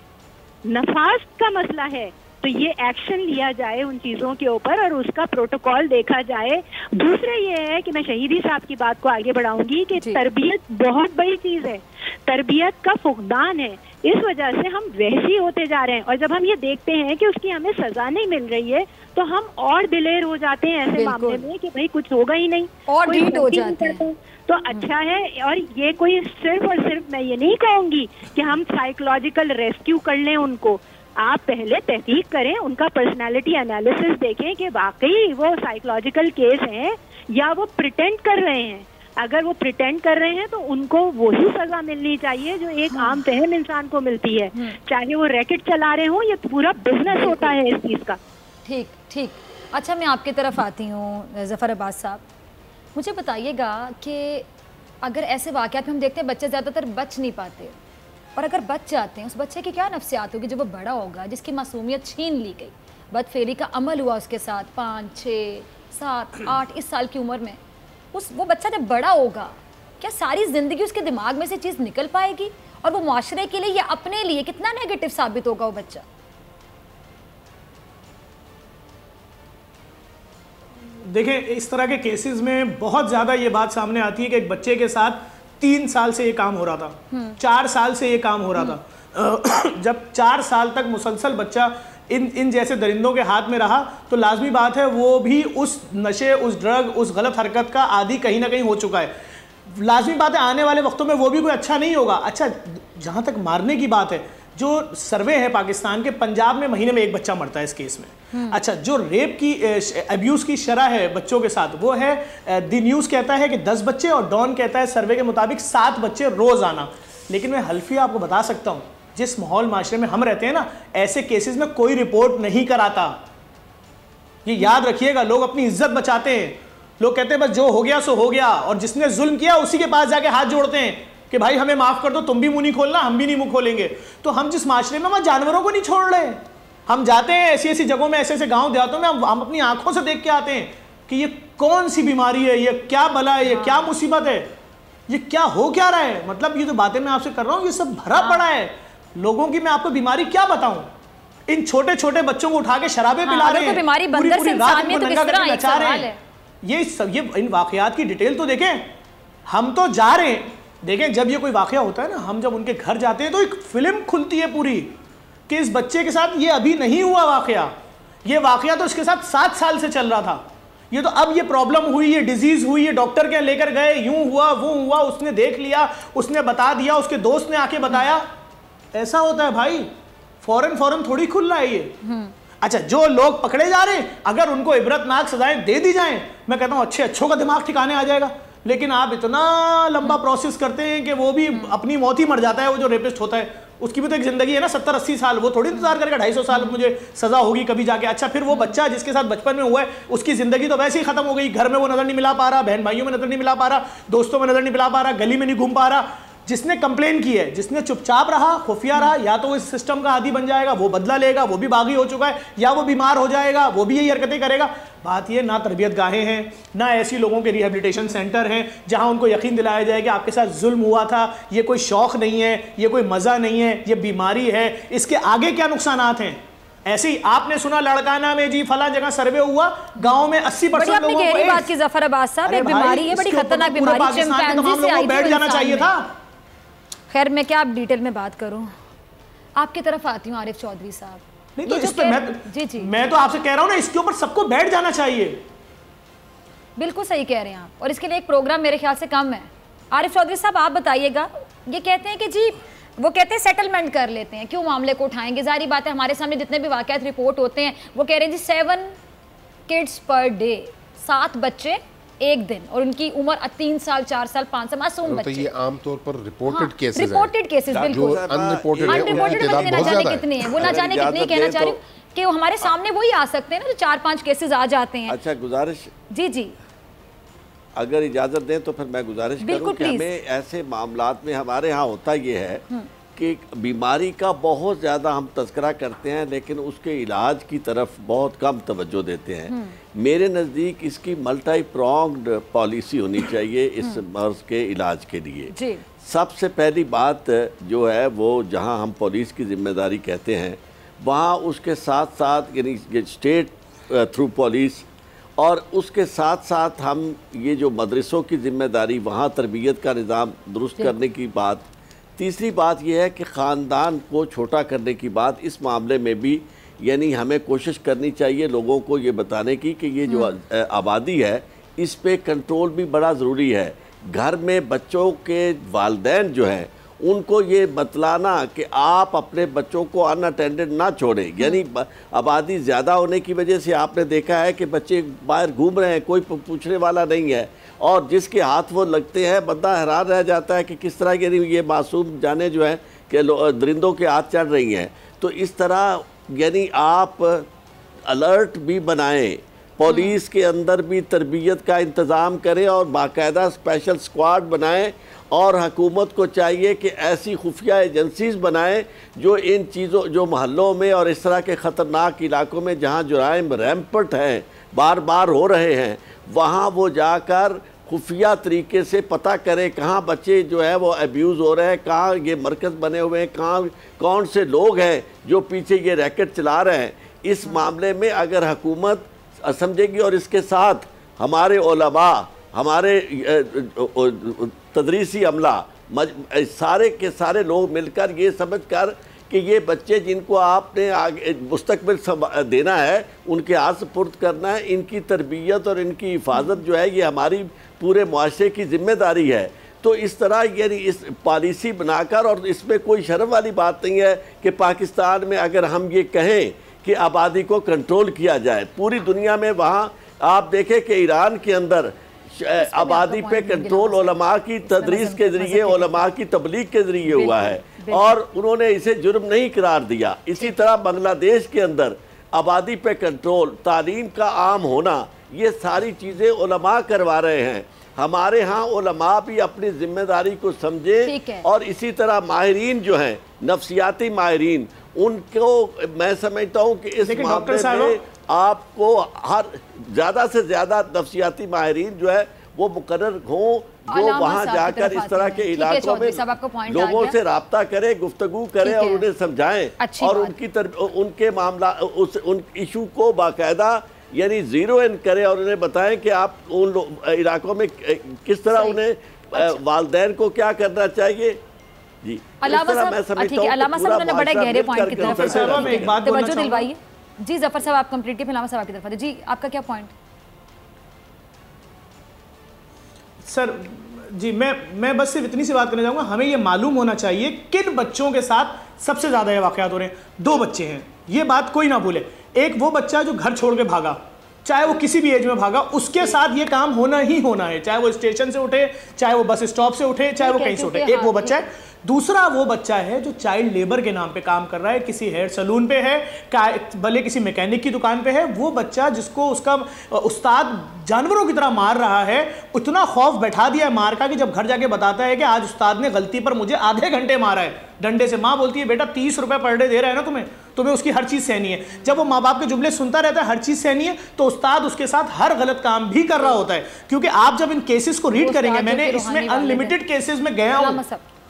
نفاذ کا مسئلہ ہے, تو یہ ایکشن لیا جائے ان چیزوں کے اوپر اور اس کا پروٹوکول دیکھا جائے. دوسرا یہ ہے کہ میں شہیدی صاحب کی بات کو آگے بڑھاؤں گی کہ تربیت بہت بڑی چیز ہے, تربیت کا فقدان ہے. اس وجہ سے ہم وحشی ہوتے جا رہے ہیں, اور جب ہم یہ دیکھتے ہیں کہ اس کی ہمیں سزا نہیں مل رہی ہے تو ہم اور دلیر ہو جاتے ہیں ایسے معاملے میں کہ بھائی کچھ ہوگا ہی نہیں, اور ڈھیٹ ہو جاتے ہیں. تو اچھا ہے, اور یہ کوئی صرف اور صرف میں یہ نہیں کہوں گی کہ ہم سائیکولوجیکل ریسکیو کر لیں ان کو. آپ پہلے تحقیق کریں, ان کا پرسنالٹی انالیسس دیکھیں کہ واقعی وہ سائیکولوجیکل کیس ہیں یا وہ پریٹینڈ کر رہے ہیں. اگر وہ پریٹینڈ کر رہے ہیں تو ان کو وہی سزا ملنی چاہیے جو ایک عام فہم انسان کو ملتی ہے, چاہے وہ ریکٹ چلا رہے ہوں یا پورا بزنس ہوتا ہے اس چیز کا. ٹھیک ٹھیک. اچھا میں آپ کی طرف آتی ہوں ظفر عباس صاحب, مجھے بتائیے گا کہ اگر ایسے واقعات میں ہم دیکھتے ہیں بچے زیادہ تر بچ نہیں پاتے, اور اگر بچ جاتے ہیں اس بچے کی کیا نفسیات ہوگی جب وہ بڑا ہوگا, جس کی معصومیت چھین لی گئی, بد فعلی کا عمل ہوا اس کے ساتھ 5, 6, 7, 8 اس سال کی عمر میں, وہ بچہ جب بڑا ہوگا کیا ساری زندگی اس کے دماغ میں سے چیز نکل پائے گی, اور وہ معاشرے کے لیے یا اپنے لیے کتنا نیگیٹو ثابت ہوگا وہ بچہ؟ دیکھیں اس طرح کے کیسز میں بہت زیادہ یہ بات سامنے آتی ہے کہ ایک بچے کے ساتھ 3 سال سے یہ کام ہو رہا تھا, 4 سال سے یہ کام ہو رہا تھا. جب 4 سال تک مسلسل بچہ ان جیسے درندوں کے ہاتھ میں رہا تو لازمی بات ہے وہ بھی اس نشے, اس ڈرگ, اس غلط حرکت کا عادی کہیں نہ کہیں ہو چکا ہے. لازمی بات ہے آنے والے وقتوں میں وہ بھی کوئی اچھا نہیں ہوگا. اچھا جہاں تک مارنے کی بات ہے, جو سروے ہے پاکستان کے, پنجاب میں مہینے میں 1 بچہ مرتا ہے اس کیس میں. اچھا جو ریپ کی ابیوز کی شرح ہے بچوں کے ساتھ وہ ہے, دی نیوز کہتا ہے کہ 10 بچے اور ڈان کہتا ہے سروے کے مطابق 7 بچے روز آنا. لیکن میں حلفیہ آپ کو بتا سکتا ہوں جس ماحول معاشرے میں ہم رہتے ہیں نا, ایسے کیسز میں کوئی رپورٹ نہیں کراتا. یہ یاد رکھیے گا, لوگ اپنی عزت بچاتے ہیں, لوگ کہتے ہیں بس جو ہو گیا سو ہو گیا, اور جس نے ظلم کیا اسی کے پاس جا کے ہاتھ جوڑتے ہیں. کہ بھائی ہمیں معاف کر دو, تم بھی منہ نہیں کھولنا, ہم بھی نہیں منہ کھولیں گے. تو ہم جس معاشرے میں وہاں جانوروں کو نہیں چھوڑ رہے, ہم جاتے ہیں ایسی ایسی جگہوں میں, ایسے ایسے گاؤں دیہاتوں میں, ہم اپنی آنکھوں سے دیکھ کے آتے ہیں کہ یہ کون سی بیماری ہے, یہ کیا بلا ہے, یہ کیا مصیبت ہے, یہ کیا ہو کیا رہا ہے. مطلب یہ جو باتیں میں آپ سے کر رہا ہوں یہ سب بھرا پڑا ہے لوگوں کی. میں آپ کو بیماری کیا بتاؤں, ان چھوٹے چھوٹے بچوں کو اٹھا کے شرابیں پلا رہے ہیں, پوری پوری رات ان کو ننگا کر کے نچا رہے ہیں. یہ ان واقعات کی ڈیٹیل تو دیکھیں. ہم تو جا رہے ہیں, دیکھیں جب یہ کوئی واقعہ ہوتا ہے نا, ہم جب ان کے گھر جاتے ہیں تو ایک فلم کھلتی ہے پوری کہ اس بچے کے ساتھ یہ ابھی نہیں ہوا واقعہ, یہ واقعہ تو اس کے ساتھ 7 سال سے چل رہا تھا, یہ تو اب یہ پرابلم ہوئی, یہ ڈیزیز ہوئی, یہ ڈاکٹر کے لے کر گئے, یوں ہوا وہ ہوا, اس نے دیکھ لیا, اس نے بتا دیا, اس کے دوست نے آ کے بتایا. ایسا ہوتا ہے بھائی, فوراً تھوڑی کھل رہا ہے یہ. اچھا جو لوگ پکڑے جا رہے ہیں اگر ان کو عبرتناک سزائیں دے دی جائیں, میں کہتا ہوں اچھوں کا دماغ ٹھکانے آ جائے گا. لیکن آپ اتنا لمبا پروسیس کرتے ہیں کہ وہ بھی اپنی موت ہی مر جاتا ہے. وہ جو ریپسٹ ہوتا ہے اس کی بھی تو ایک زندگی ہے نا, 70-80 سال, وہ تھوڑی انتظار کرے گا 250 سال مجھے سزا ہوگی کبھی جا کے. اچھا پھر وہ بچہ جس کے ساتھ بچپن میں ہوا ہے اس کی زندگی تو ویسے ہی ختم ہو گئی, گھر میں وہ نظر نہیں ملا پا رہا, بہن بھائیوں میں نظر نہیں ملا پا رہا, دوستوں میں نظر نہیں ملا پا رہا, گلی میں نہیں گھوم پا رہا. جس نے کمپلین کی ہے, جس نے چپ چاپ رہا, خفیہ رہا, یا تو اس سسٹم کا عادی بن جائے گا, وہ بدلہ لے گا, وہ بھی باغی ہو چکا ہے, یا وہ بیمار ہو جائے گا, وہ بھی یہی حرکتیں کرے گا. بات یہ نہ تربیت گاہیں ہیں, نہ ایسی لوگوں کے ریہیبلیٹیشن سینٹر ہیں جہاں ان کو یقین دلایا جائے کہ آپ کے ساتھ ظلم ہوا تھا, یہ کوئی شوق نہیں ہے, یہ کوئی مزہ نہیں ہے, یہ بیماری ہے, اس کے آگے کیا نقصانات ہیں. ایسے ہی آپ نے سنا لڑکانہ میں جی فلاں جگہ سروے ہوا, گاؤں میں 80% لوگوں کو ایڈز. بات کی ظفر عباس صاحب, ایک بیماری ہے بڑی خطرناک بیماری, چمپینزی سے آئی بیٹھ جانا چاہیے تھا. خیر میں کیا اب ڈیٹیل میں بات کروں, آپ کی طرف آتی ہوں عارف چودھری صاحب. نہیں تو اس پہ میں تو آپ سے کہہ رہا ہوں نا, اس کے اوپر سب کو بیٹھ جانا چاہیے. بالکل صحیح کہہ رہے ہیں آپ, اور اس کے لیے ایک پروگرام میرے خیال سے کم ہے. عارف چودھری صاحب آپ بتائیے گا, یہ کہتے ہیں کہ جی وہ کہتے ہیں سیٹلمنٹ کر لیتے ہیں, کیوں معاملے کو اٹھائیں گے. ظاہری بات ہے ہمارے سامنے جتنے بھی واقعات رپورٹ ہوتے ہیں وہ کہہ رہے ہیں جی 7 kids per day, 7 بچے ایک دن, اور ان کی عمر 3 سال 4 سال 5 سال, معصوم بچے. یہ عام طور پر رپورٹڈ کیسز ہیں, رپورٹڈ کیسز بالکل ان رپورٹڈ ہے, ان کی تعداد بہت زیادہ ہے. کتنے ہیں وہ نہ جانے کتنے, کہنا چاہ رہی ہوں کہ وہ ہمارے سامنے وہی آ سکتے ہیں نا جو 4-5 کیسز آ جاتے ہیں. اچھا گزارش, جی اگر اجازت دیں تو پھر میں گزارش کروں کہ ہمیں ایسے معاملات میں ہمارے ہاں ہوتا یہ ہے کہ بیماری کا بہت زیادہ ہم تذکرہ کرتے ہیں لیکن اس کے علاج کی طرف بہت کم توجہ دیتے ہیں. میرے نزدیک اس کی ملٹی پرونگڈ پالیسی ہونی چاہیے اس مرض کے علاج کے لیے. سب سے پہلی بات جو ہے وہ جہاں ہم پولیس کی ذمہ داری کہتے ہیں وہاں اس کے ساتھ ساتھ یعنی اسٹیٹ تھرو پولیس, اور اس کے ساتھ ساتھ ہم یہ جو مدرسوں کی ذمہ داری, وہاں تربیت کا نظام درست کرنے کی بات. تیسری بات یہ ہے کہ خاندان کو چھوٹا کرنے کی بات. اس معاملے میں بھی یعنی ہمیں کوشش کرنی چاہیے لوگوں کو یہ بتانے کی کہ یہ جو آبادی ہے اس پہ کنٹرول بھی بڑا ضروری ہے. گھر میں بچوں کے والدین جو ہیں ان کو یہ بتلانا کہ آپ اپنے بچوں کو ان اٹینڈڈ نہ چھوڑیں. یعنی آبادی زیادہ ہونے کی وجہ سے آپ نے دیکھا ہے کہ بچے باہر گھوم رہے ہیں, کوئی پوچھنے والا نہیں ہے, اور جس کے ہاتھ وہ لگتے ہیں بندہ حیران رہ جاتا ہے کہ کس طرح یعنی یہ معصوم جانیں جو ہیں کہ درندوں کے ہاتھ چڑھ رہی ہیں. تو اس طرح یعنی آپ الرٹ بھی بنائیں, پولیس کے اندر بھی تربیت کا انتظام کریں اور باقاعدہ اسپیشل اسکواڈ بنائیں, اور حکومت کو چاہیے کہ ایسی خفیہ ایجنسیز بنائیں جو ان چیزوں, جو محلوں میں اور اس طرح کے خطرناک علاقوں میں جہاں جرائم ریمپٹ ہیں, بار بار ہو رہے ہیں, وہاں وہ جا کر خفیہ طریقے سے پتہ کریں کہاں بچے جو ہے وہ ایبیوز ہو رہے ہیں, کہاں یہ مرکز بنے ہوئے ہیں, کہاں کون سے لوگ ہیں جو پیچھے یہ ریکٹ چلا رہے ہیں. اس معاملے میں اگر حکومت سمجھے گی اور اس کے ساتھ ہمارے علماء, ہمارے تدریسی عملہ, سارے کے سارے لوگ مل کر یہ سمجھ کر کہ یہ بچے جن کو آپ نے آگے مستقبل دینا ہے ان کے ہاتھ سپرد کرنا ہے, ان کی تربیت اور ان کی حفاظت جو ہے یہ ہماری پورے معاشرے کی ذمہ داری ہے. تو اس طرح یعنی اس پالیسی بنا کر, اور اس میں کوئی شرم والی بات نہیں ہے کہ پاکستان میں اگر ہم یہ کہیں کہ آبادی کو کنٹرول کیا جائے, پوری دنیا میں وہاں آپ دیکھیں کہ ایران کے اندر آبادی پہ کنٹرول علماء کی تدریس کے ذریعے, علماء کی تبلیغ کے ذریعے ہوا ہے اور انہوں نے اسے جرم نہیں قرار دیا. اسی طرح بنگلہ دیش کے اندر آبادی پہ کنٹرول, تعلیم کا عام ہونا, یہ ساری چیزیں علماء کروا رہے ہیں. ہمارے ہاں علماء بھی اپنی ذمہ داری کو سمجھیں اور اسی طرح ماہرین جو ہیں نفسیاتی ماہرین ان کو میں سمجھتا ہوں کہ اس معاملے میں آپ کو زیادہ سے زیادہ نفسیاتی ماہرین جو ہے وہ مقرر ہوں جو وہاں جا کر اس طرح کے علاقوں میں لوگوں سے رابطہ کرے گفتگو کرے اور انہیں سمجھائیں اور ان کے معاملہ ان ایشو کو باقاعدہ یعنی زیرو ان کرے اور انہیں بتائیں کہ آپ ان علاقوں میں کس طرح انہیں والدین کو کیا کرنا چاہیے. جی علامہ صاحب نے بڑے گہرے پوائنٹ کی طرف توجہ دلوائی. جی ظفر صاحب آپ کمپلیٹ کیے پھر علامہ صاحب آپ کی طرف آتے. جی آپ کا کیا پوائنٹ؟ سر جی میں بس صرف اتنی سی بات کرنا چاہوں گا, ہمیں یہ معلوم ہونا چاہیے کن بچوں کے ساتھ سب سے زیادہ یہ واقعات ہو رہے ہیں. 2 بچے ہیں, یہ بات کوئی نہ بھولے. ایک وہ بچہ جو گھر چھوڑ کے بھاگا, چاہے وہ کسی بھی ایج میں بھاگا, اس کے ساتھ یہ کام ہونا ہی ہونا ہے, چاہے وہ اسٹیشن سے اٹھے, چاہے وہ بس اسٹاپ سے اٹھے, چاہے وہ کہیں سے اٹھے. ایک وہ بچہ ہے. دوسرا وہ بچہ ہے جو چائلڈ لیبر کے نام پہ کام کر رہا ہے, کسی ہیئر سلون پہ ہے, بھلے کسی میکینک کی دکان پہ ہے. وہ بچہ جس کو اس کا استاد جانوروں کی طرح مار رہا ہے, اتنا خوف بیٹھا دیا ہے مار کا کہ جب گھر جا کے بتاتا ہے کہ آج استاد نے غلطی پر مجھے آدھے گھنٹے مارا ہے ڈنڈے سے. ماں بولتی ہے بیٹا 30 روپے پر ڈے دے رہا ہے نا تمہیں اس کی ہر چیز سہنی ہے. جب وہ ماں باپ کے جملے سنتا رہتا ہے ہر چیز سہنی ہے, تو استاد اس کے ساتھ ہر غلط کام بھی کر رہا ہوتا ہے. کیونکہ آپ جب ان کیسز کو ریڈ کریں گے, میں نے اس میں انلیمیٹڈ کیسز میں گیا ہوں,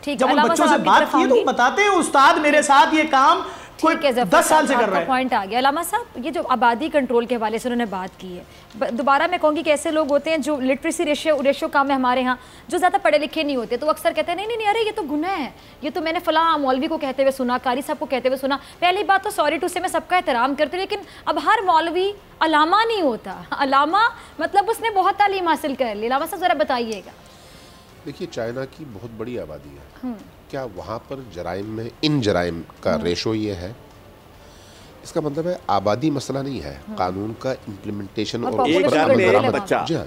جب ان بچوں سے بات کی تو بتاتے ہیں استاد میرے ساتھ یہ کام 10 سال سے کر رہا ہے. پوائنٹ آ گیا. علامہ صاحب یہ جو آبادی کنٹرول کے حوالے سے انہوں نے بات کی ہے, دوبارہ میں کہوں گی کہ ایسے لوگ ہوتے ہیں جو لٹریسی ریشو کام ہے ہمارے ہاں, جو زیادہ پڑھے لکھے نہیں ہوتے, تو اکثر کہتے ہیں نہیں ارے یہ تو گناہ ہے, یہ تو میں نے فلاں مولوی کو کہتے ہوئے سنا, قاری صاحب کو کہتے ہوئے سنا. پہلی بات تو سوری ٹو سے میں سب کا احترام کرتی ہوں, لیکن اب ہر مولوی علامہ نہیں ہوتا. علامہ مطلب اس نے بہت تعلیم حاصل کر لی. علامہ صاحب ذرا بتائیے گا. دیکھیے چائنا کی بہت بڑی آبادی ہے, کیا وہاں پر جرائم میں ان جرائم کا ریشو یہ ہے؟ اس کا مطلب ہے آبادی مسئلہ نہیں ہے, قانون کا امپلیمنٹیشن اور جی ہاں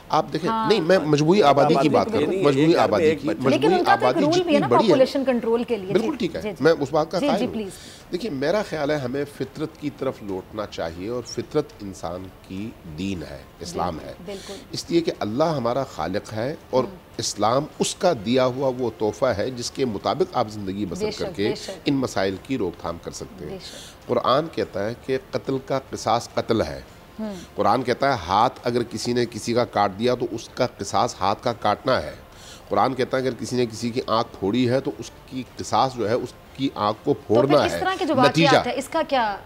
آپ دیکھیں. نہیں میں مجموعی آبادی کی بات کروں, مجموعی آبادی کی جتنی بڑی ہے بالکل ٹھیک ہے, میں اس بات کا قائل ہوں. دیکھیے میرا خیال ہے ہمیں فطرت کی طرف لوٹنا چاہیے, اور فطرت انسان کی دین ہے, اسلام ہے, اس لیے کہ اللہ ہمارا خالق ہے اور اسلام اس کا دیا ہوا وہ تحفہ ہے جس کے مطابق آپ زندگی بسر کر کے ان مسائل کی روک تھام کر سکتے ہیں. قرآن کہتا ہے کہ قتل کا قصاص قتل ہے. قرآن کہتا ہے ہاتھ اگر کسی نے کسی کا کاٹ دیا تو اس کا قصاص ہاتھ کا کاٹنا ہے. قرآن کہتا ہے اگر کسی نے کسی کی آنکھ پھوڑی ہے تو اس کی قصاص جو ہے اس کی آنکھ کو پھوڑنا ہے. نتیجہ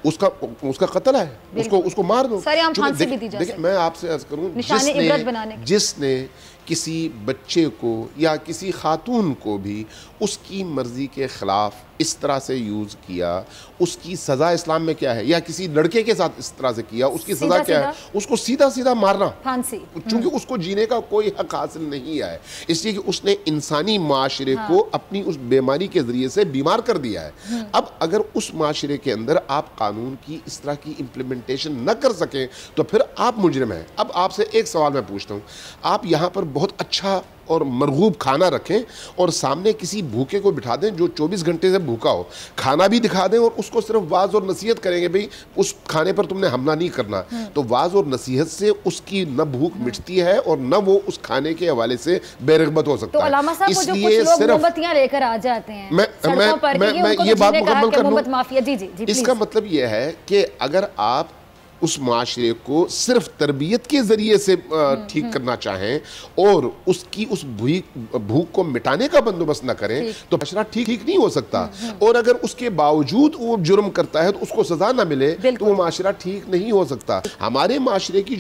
اس کا قتل ہے, اس کو مار دو. دیکھیں میں آپ سے عرض کروں, جس نے کسی بچے کو یا کسی خاتون کو بھی اس کی مرضی کے خلاف اس طرح سے یوز کیا, اس کی سزا اسلام میں کیا ہے, یا کسی لڑکے کے ساتھ اس طرح سے کیا اس کی سزا کیا ہے؟ اس کو سیدھا سیدھا مارنا, چونکہ اس کو جینے کا کوئی حق حاصل نہیں ہے, اس لیے کہ اس نے انسانی معاشرے کو اپنی اس بیماری کے ذریعے سے بیمار کر دیا ہے. اب اگر اس معاشرے کے اندر آپ قانون کی اس طرح کی امپلیمنٹیشن نہ کر سکیں تو پھر آپ مجرم ہیں. اب آپ سے ایک سوال میں پوچھتا ہوں, آپ یہاں پر بہت اچھا اور مرغوب کھانا رکھیں اور سامنے کسی بھوکے کو بٹھا دیں جو 24 گھنٹے سے بھوکا ہو, کھانا بھی دکھا دیں اور اس کو صرف واعظ اور نصیحت کریں گے بھئی اس کھانے پر تم نے حملہ نہیں کرنا, تو واعظ اور نصیحت سے اس کی نہ بھوک مٹتی ہے اور نہ وہ اس کھانے کے حوالے سے بے رغبت ہو سکتا ہے. تو علامہ صاحب وہ جو کچھ لوگ مومبتیاں لے کر آ جاتے ہیں سڑکوں پر کہ یہ ان کو تو جینے کا حق ہے مومبت مافیا. جی اس کا مطلب یہ ہے کہ اگر آپ اس معاشرے کو صرف تربیت کے ذریعے سے ٹھیک کرنا چاہیں اور اس کی اس بھوک کو مٹانے کا بندوبست نہ کریں تو معاشرہ ٹھیک نہیں ہو سکتا. اور اگر اس کے باوجود وہ جرم کرتا ہے تو اس کو سزا نہ ملے تو وہ معاشرہ ٹھیک نہیں ہو سکتا. ہمارے معاشرے کی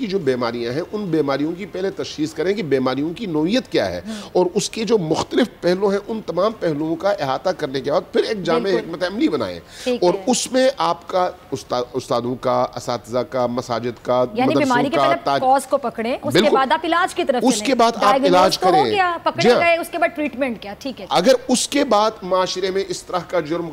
جو بیماریاں ہیں ان بیماریوں کی پہلے تشخیص کریں کہ بیماریوں کی نوعیت کیا ہے, اور اس کے جو مختلف پہلو ہیں ان تمام پہلوؤں کا احاطہ کرنے کے بعد پھر ایک جامع حکمت عملی بنائیں, اور اس میں آپ کا استادوں کا, اساتذہ کا, مساجد کا, یعنی بیماری کے پہلے کاز کو پکڑیں, اس کے بعد آپ علاج کی طرف چلیں, اس کے بعد آپ علاج کریں, پکڑے گئے اس کے بعد ٹریٹمنٹ کیا. ٹھیک ہے, اگر اس کے بعد معاشرے میں اس طرح کا جرم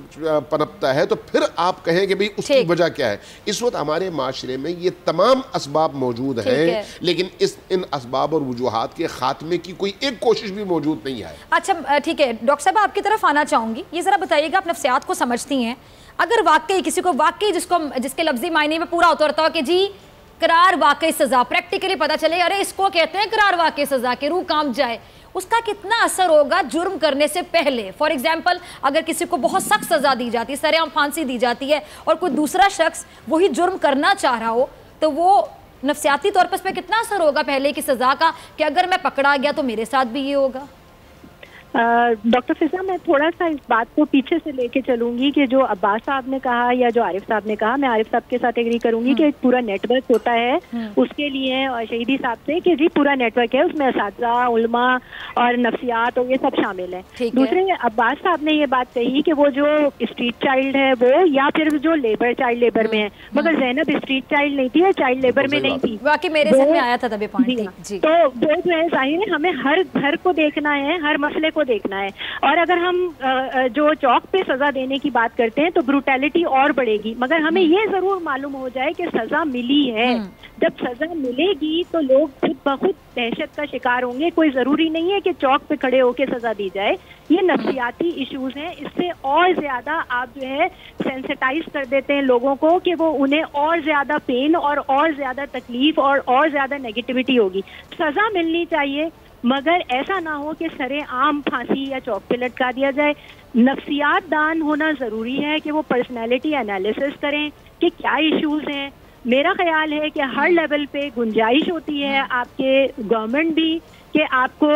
پنپتا ہے تو پھر آپ کہیں کہ بھئی اس کی وجہ کیا ہے. اس وقت ہمارے معاشرے میں یہ تمام اسباب موجود ہیں, لیکن ان اسباب اور وجوہات کے خاتمے کی کوئی ایک کوشش بھی موجود نہیں ہے. اچھا ٹھیک ہے, ڈاکٹر صاحب آپ کی طرف آنا چاہوں گی. یہ ذرا بتائیے گا, آپ نفسیات کو سمجھتی ہیں, اگر واقعی کسی کو جس کے لفظی معنی میں پورا ہوتا رہتا ہو کہ جی قرار واقعی سزا پریکٹیکلی پتہ چلے ارے اس کو کہتے ہیں قرار واقعی سزا کہ روح کانپ جائے، اس کا کتنا اثر ہوگا جرم کرنے سے پہلے؟ فار ایگزامپل اگر کسی کو بہت سخت سزا دی جاتی ہے، سرعام پھانسی دی جاتی ہے، اور کوئی دوسرا شخص وہی جرم کرنا چاہ رہا ہو، تو وہ نفسیاتی طور پر اس پہ کتنا اثر ہوگا پہلے کی سزا کا کہ اگر میں پکڑا گیا تو میرے ساتھ بھی یہ ہوگا؟ ڈاکٹر فضا میں تھوڑا سا اس بات کو پیچھے سے لے کے چلوں گی کہ جو عباس صاحب نے کہا یا جو عارف صاحب نے کہا، میں عارف صاحب کے ساتھ ایگری کروں گی کہ ایک پورا نیٹ ورک ہوتا ہے اس کے لیے، اور شہیدی صاحب سے کہ جی پورا نیٹ ورک ہے، اس میں اساتذہ، علماء اور نفسیات اور یہ سب شامل ہیں۔ دوسرے عباس صاحب نے یہ بات کہی کہ وہ جو اسٹریٹ چائلڈ ہے وہ یا پھر جو لیبر چائلڈ لیبر میں ہے، مگر زینب اسٹریٹ چائلڈ نہیں تھی، چائلڈ لیبر میں نہیں تھی، واقعی میرے ذہن میں آیا تھا تبھی پوائنٹ۔ تو وہ جو ہے ظاہر ہے ہمیں ہر گھر کو دیکھنا ہے، ہر مسئلے کو دیکھنا ہے، اور اگر ہم جو چوک پہ سزا دینے کی بات کرتے ہیں تو بروٹیلٹی اور بڑھے گی، مگر ہمیں یہ ضرور معلوم ہو جائے کہ سزا ملی ہے۔ جب سزا ملے گی تو لوگ خود بخود دہشت کا شکار ہوں گے، کوئی ضروری نہیں ہے کہ چوک پہ کھڑے ہو کے سزا دی جائے۔ یہ نفسیاتی ایشوز ہیں، اس سے اور زیادہ آپ جو ہے سینسٹائز کر دیتے ہیں لوگوں کو کہ وہ انہیں اور زیادہ پین اور زیادہ تکلیف اور زیادہ نیگیٹیوٹی ہوگی۔ سزا ملنی چاہیے مگر ایسا نہ ہو کہ سرے عام پھانسی یا چوک پہ لٹکا دیا جائے۔ نفسیات دان ہونا ضروری ہے کہ وہ پرسنالٹی انالیسس کریں کہ کیا ایشوز ہیں۔ میرا خیال ہے کہ ہر لیول پہ گنجائش ہوتی ہے آپ کے گورنمنٹ بھی کہ آپ کو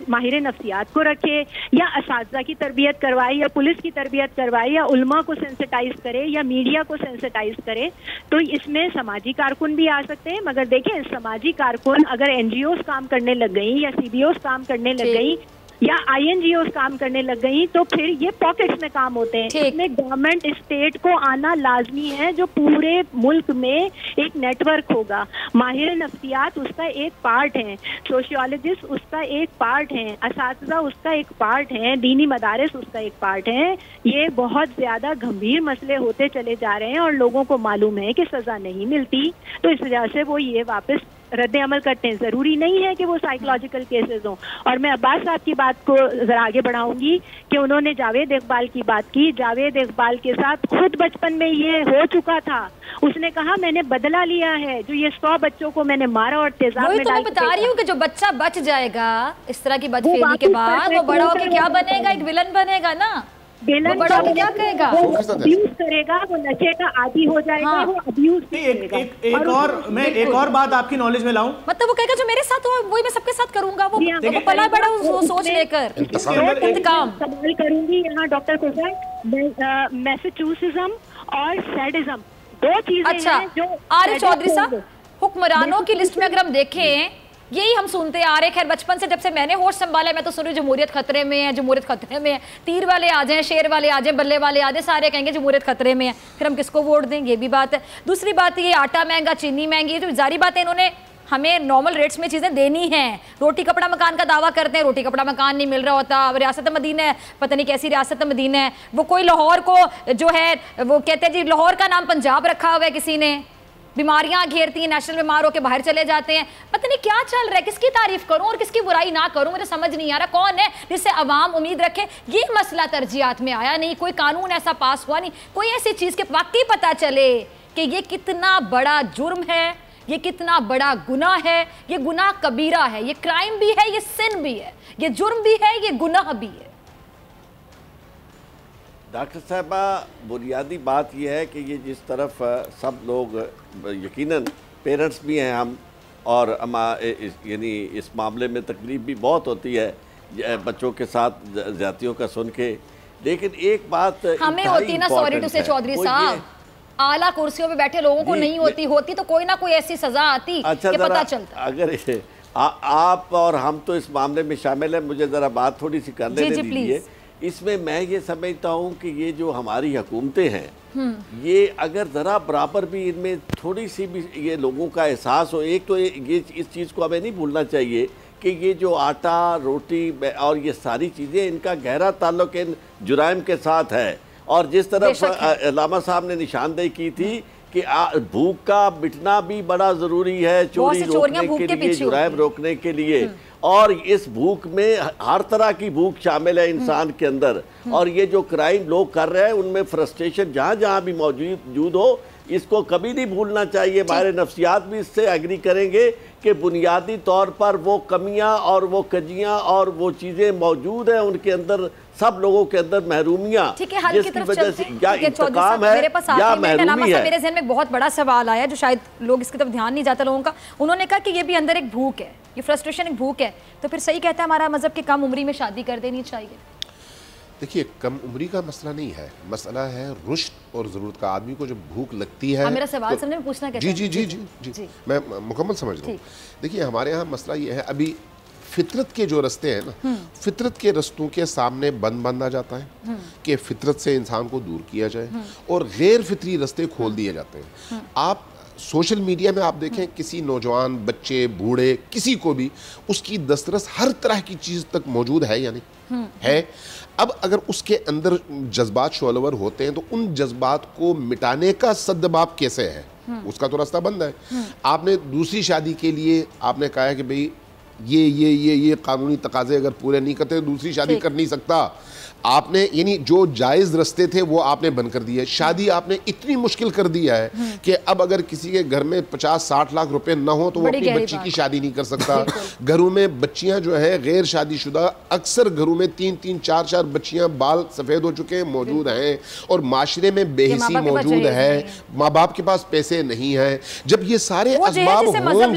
ماہر نفسیات کو رکھے، یا اساتذہ کی تربیت کروائے، یا پولیس کی تربیت کروائے، یا علماء کو سینسٹائز کرے، یا میڈیا کو سینسٹائز کرے۔ تو اس میں سماجی کارکن بھی آ سکتے ہیں، مگر دیکھیں سماجی کارکن اگر این جی اوز کام کرنے لگ گئی، یا سی بی اوز کام کرنے لگ گئی، یا آئی این جی اوز کام کرنے لگ گئی، تو پھر یہ پاکٹس میں کام ہوتے ہیں۔ اس میں گورنمنٹ اسٹیٹ کو آنا لازمی ہے، جو پورے ملک میں ایک نیٹ ورک ہوگا۔ ماہر نفسیات اس کا ایک پارٹ ہیں، سوشیولوجسٹ اس کا ایک پارٹ ہیں، اساتذہ اس کا ایک پارٹ ہیں، دینی مدارس اس کا ایک پارٹ ہیں۔ یہ بہت زیادہ گمبھیر مسئلے ہوتے چلے جا رہے ہیں اور لوگوں کو معلوم ہے کہ سزا نہیں ملتی، تو اس وجہ سے وہ یہ واپس رد عمل کرتے ہیں۔ ضروری نہیں ہے کہ وہ سائیکولوجیکل کیسز ہوں۔ اور میں عباس صاحب کی بات کو ذرا آگے بڑھاؤں گی کہ انہوں نے جاوید اقبال کی بات کی۔ جاوید اقبال کے ساتھ خود بچپن میں یہ ہو چکا تھا، اس نے کہا میں نے بدلہ لیا ہے، جو یہ 100 بچوں کو میں نے مارا اور تیزاب میں ڈال کے بتا رہی ہوں کہ جو بچہ بچ جائے گا اس طرح کی بدفعلی کے بعد وہ بڑا ہو کے کیا بنے گا؟ ایک ویلن بنے گا نا۔ بڑا کیا کہے گا؟ وہ ابیوز کرے گا، وہ نشے کا عادی ہو جائے گا، وہ ابیوز کرے گا۔ ایک اور بات آپ کی نالج میں لاؤں، مطلب وہ کہے گا جو میرے ساتھ ہوا وہی میں سب کے ساتھ کروں گا، وہ پلا بڑا سوچ لے کر انتقام۔ سوال کروں گی یہاں ڈاکٹر فضا، میسچوسزم اور سیڈزم دو چیزیں ہیں جو عارف چودھری صاحب حکمرانوں کی لسٹ میں اگر ہم دیکھیں یہی ہم سنتے آ رہے، خیر بچپن سے جب سے میں نے ہوش سنبھالا میں تو سن رہی جمہوریت خطرے میں ہے، جمہوریت خطرے میں ہے، تیر والے آ جائیں، شیر والے آ جائیں، بلے والے آ جائیں، سارے کہیں گے جمہوریت خطرے میں ہے، پھر ہم کس کو ووٹ دیں؟ یہ بھی بات ہے۔ دوسری بات یہ آٹا مہنگا، چینی مہنگی، تو ظاہری بات ہے انہوں نے ہمیں نارمل ریٹس میں چیزیں دینی ہیں۔ روٹی کپڑا مکان کا دعویٰ کرتے ہیں، روٹی کپڑا مکان نہیں مل رہا ہوتا۔ ریاست مدینہ ہے، پتہ نہیں کیسی ریاست مدینہ ہے، وہ کوئی لاہور کو جو ہے وہ کہتے ہیں جی لاہور کا نام پنجاب رکھا ہوا ہے کسی نے، بیماریاں گھیرتی ہیں، نیشنل بیمار ہو کے باہر چلے جاتے ہیں، پتہ نہیں کیا چل رہا ہے، کس کی تعریف کروں اور کس کی برائی نہ کروں، مجھے سمجھ نہیں آ رہا کون ہے جس سے عوام امید رکھے۔ یہ مسئلہ ترجیحات میں آیا نہیں، کوئی قانون ایسا پاس ہوا نہیں، کوئی ایسی چیز کے واقعی پتہ چلے کہ یہ کتنا بڑا جرم ہے، یہ کتنا بڑا گناہ ہے، یہ گناہ کبیرہ ہے، یہ کرائم بھی ہے، یہ سن بھی ہے، یہ جرم بھی ہے، یہ گناہ بھی ہے۔ ڈاکٹر صاحبہ بنیادی بات یہ ہے کہ یہ جس طرف سب لوگ یقیناً پیرنٹس بھی ہیں ہم، اور یعنی اس معاملے میں تکلیف بھی بہت ہوتی ہے بچوں کے ساتھ زیادتیوں کا سن کے، لیکن ایک بات ہمیں ہوتی نا، سوری ٹو سے چودھری صاحب، اعلیٰ کرسیوں پہ بیٹھے لوگوں کو نہیں ہوتی تو کوئی نہ کوئی ایسی سزا آتی کہ پتہ چلتا۔ اگر آپ اور ہم تو اس معاملے میں شامل ہیں، مجھے ذرا بات تھوڑی سی کرنے دیجیے۔ اس میں میں یہ سمجھتا ہوں کہ یہ جو ہماری حکومتیں ہیں یہ اگر ذرا برابر بھی ان میں تھوڑی سی بھی یہ لوگوں کا احساس ہو، ایک تو یہ اس چیز کو ہمیں نہیں بھولنا چاہیے کہ یہ جو آٹا روٹی اور یہ ساری چیزیں ان کا گہرا تعلق ان جرائم کے ساتھ ہے، اور جس طرف علامہ صاحب نے نشاندہی کی تھی کہ بھوک کا مٹنا بھی بڑا ضروری ہے چوری روکنے کے لیے، جرائم روکنے کے لیے، اور اس بھوک میں ہر طرح کی بھوک شامل ہے انسان کے اندر، اور یہ جو کرائم لوگ کر رہے ہیں ان میں فرسٹریشن جہاں جہاں بھی موجود ہو، اس کو کبھی نہیں بھولنا چاہیے. ماہر نفسیات بھی اس سے ایگری کریں گے کہ بنیادی طور پر وہ کمیاں اور وہ کجیاں اور وہ چیزیں موجود ہیں ان کے اندر, سب لوگوں کے اندر محرومیاں, جس کی وجہ سے یا انتقام ہے یا محرومی ہے. میرے ذہن میں ایک بہت بڑا سوال آیا جو شاید لوگ اس کی طرف دھیان نہیں جاتا لوگوں کا. انہوں نے کہا کہ یہ بھی اندر ایک بھوک ہے, یہ فرسٹریشن ایک بھوک ہے, تو پھر صحیح کہتا ہے ہمارا مذہب کہ کم عمری میں شادی کر دینی چاہیے؟ دیکھیے, کم عمری کا مسئلہ نہیں ہے, مسئلہ ہے رشد اور ضرورت کا. آدمی کو جب بھوک لگتی ہے, میرا سوال سمجھنے میں پوچھنا کہتا ہے. جی میں مکمل سمجھ رہا ہوں. دیکھیے, ہمارے ہاں مسئلہ یہ ہے, ابھی فطرت کے جو رستے ہیں نا, فطرت کے رستوں کے سامنے بند آ جاتا ہے کہ فطرت سے انسان کو دور کیا جائے اور غیر فطری رستے کھول دیے جاتے ہیں. آپ سوشل میڈیا میں آپ دیکھیں, کسی نوجوان, بچے, بوڑھے, کسی کو بھی اس کی دسترس ہر طرح کی چیز تک موجود ہے یا نہیں ہے. اب اگر اس کے اندر جذبات شعلور ہوتے ہیں تو ان جذبات کو مٹانے کا سدباب کیسے ہے؟ اس کا تو راستہ بند ہے. آپ نے دوسری شادی کے لیے آپ نے کہا ہے کہ بھئی یہ قانونی تقاضے اگر پورے نہیں کرتے دوسری شادی کر نہیں سکتا. آپ نے یعنی جو جائز رستے تھے وہ آپ نے بند کر دیے. شادی آپ نے اتنی مشکل کر دیا ہے کہ اب اگر کسی کے گھر میں 50-60 لاکھ روپے نہ ہوں تو وہ اپنی بچی کی شادی نہیں کر سکتا. گھروں میں بچیاں جو ہے غیر شادی شدہ, اکثر گھروں میں 3-3, 4-4 بچیاں بال سفید ہو چکے ہیں موجود ہیں, اور معاشرے میں بے حسی موجود ہے, ماں باپ کے پاس پیسے نہیں ہیں. جب یہ سارے اسباب ہوں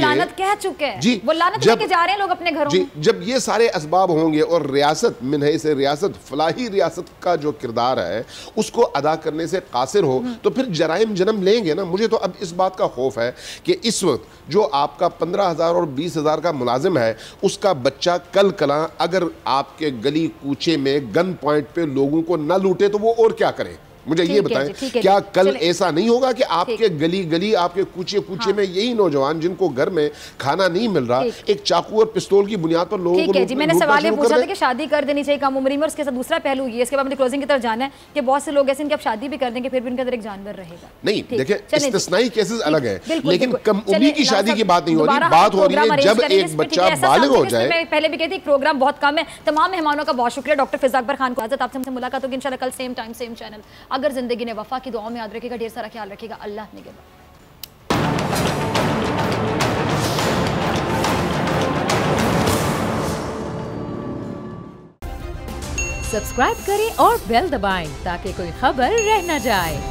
گے, جب یہ سارے اسباب ہوں گے اور ریاست من حیث ریاست فلاحی ریاست کا جو کردار ہے اس کو ادا کرنے سے قاصر ہو تو پھر جرائم جنم لیں گے نا. مجھے تو اب اس بات کا خوف ہے کہ اس وقت جو آپ کا 15,000 اور 20,000 کا ملازم ہے, اس کا بچہ کل کلاں اگر آپ کے گلی کوچے میں گن پوائنٹ پہ لوگوں کو نہ لوٹے تو وہ اور کیا کرے؟ مجھے یہ بتائیں, کیا کل ایسا نہیں ہوگا کہ آپ کے گلی آپ کے کوچے میں یہی نوجوان جن کو گھر میں کھانا نہیں مل رہا ایک چاقو اور پستول کی بنیاد پر لوگوں کو جی میں نے سوال یہ پوچھا تھا کہ شادی کر دینی چاہیے کم عمری میں, اور اس کے ساتھ دوسرا پہلو یہ, اس کے بعد مجھے کلوزنگ کی طرف جانا ہے کہ بہت سے لوگ ایسے ہیں کہ اب شادی بھی کر دیں گے پھر بھی ان کے اندر ایک جانور رہے گا. نہیں دیکھیں, استثنائی کیسز الگ ہیں, لیکن کم عمری کی شادی کی بات نہیں ہو رہی, بات ہو رہی ہے جب ایک بچہ بالغ ہو جائے. میں پہلے بھی کہتی پروگرام بہت کم ہے. تمام مہمانوں کا بہت شکریہ. ڈاکٹر فضا اکبر خان کو اجازت, آپ سے ہم سے ملاقات ہوگی انشاءاللہ کل سیم ٹائم سیم چینل. اگر زندگی نے وفا کی دعاؤں میں یاد رکھے گا, ڈھیر سارا خیال رکھے گا. اللہ نگہبان. سبسکرائب کریں اور بیل دبائیں تاکہ کوئی خبر رہ نہ جائے.